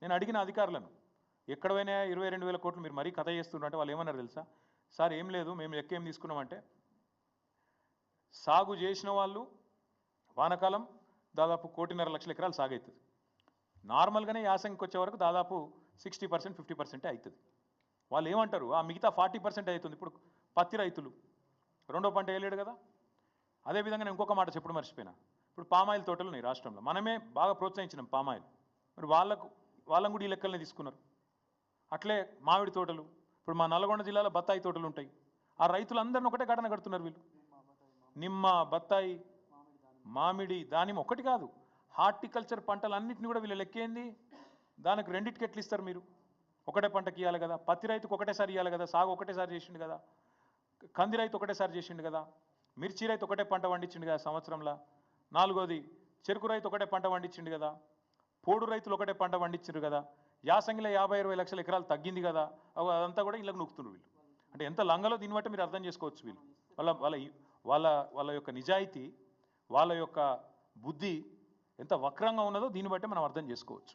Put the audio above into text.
నేను అడిగిన అధికారులను ఎక్కడ పోయినా 22,000 కోట్లు మీరు మరీ కథ చేస్తున్నారంటే వాళ్ళు ఏమన్నారు తెలుసా? సార్ ఏం లేదు, మేము లెక్క ఏం తీసుకున్నామంటే సాగు చేసిన వాళ్ళు వానకాలం దాదాపు 1.5 లక్షల ఎకరాలు సాగవుతుంది. నార్మల్గానే యాసంగికి వచ్చే వరకు దాదాపు 60% 50% అవుతుంది. వాళ్ళు ఏమంటారు, ఆ మిగతా 40% అవుతుంది. ఇప్పుడు పత్తి రైతులు రెండో పంట వేయలేడు కదా. అదేవిధంగా నేను ఇంకొక మాట చెప్పుడు మర్చిపోయినా, ఇప్పుడు పామాయిల్ తోటలు ఉన్నాయి రాష్ట్రంలో, మనమే బాగా ప్రోత్సహించినాం పామాయిల్, మరి వాళ్ళని కూడా ఈ లెక్కలనే తీసుకున్నారు. అట్లే మామిడి తోటలు, ఇప్పుడు మా నల్గొండ జిల్లాలో బత్తాయి తోటలు ఉంటాయి, ఆ రైతులందరిని ఒకటే ఘటన కడుతున్నారు వీళ్ళు. నిమ్మ, బత్తాయి, మామిడి, దానిమ్మ ఒకటి కాదు, హార్టికల్చర్ పంటలన్నింటినీ కూడా వీళ్ళు లెక్కేంది, దానికి రెండింటికి ఎట్లు ఇస్తారు మీరు? ఒకటే పంటకి ఇవ్వాలి కదా. పత్తి రైతుకు ఒకటేసారి ఇవ్వాలి కదా, సాగు ఒకటేసారి చేసిండు కదా, కంది రైతు ఒకటేసారి చేసిండు కదా, మిర్చి రైతు ఒకటే పంట పండించిండు కదా సంవత్సరంలో. నాలుగోది చెరుకు రైతు ఒకటే పంట పండించిండు కదా, పోడు రైతులు ఒకటే పంట పండించారు కదా, యాసంగిలో 50-60 లక్షల ఎకరాలు తగ్గింది కదా, అదంతా కూడా ఇళ్ళకు నొక్కుతున్నారు వీళ్ళు. అంటే ఎంత లంగలో దీన్ని బట్టి మీరు అర్థం చేసుకోవచ్చు. వీళ్ళు వాళ్ళ వాళ్ళ వాళ్ళ వాళ్ళ యొక్క నిజాయితీ, వాళ్ళ యొక్క బుద్ధి ఎంత వక్రంగా ఉన్నదో దీన్ని బట్టి మనం అర్థం చేసుకోవచ్చు.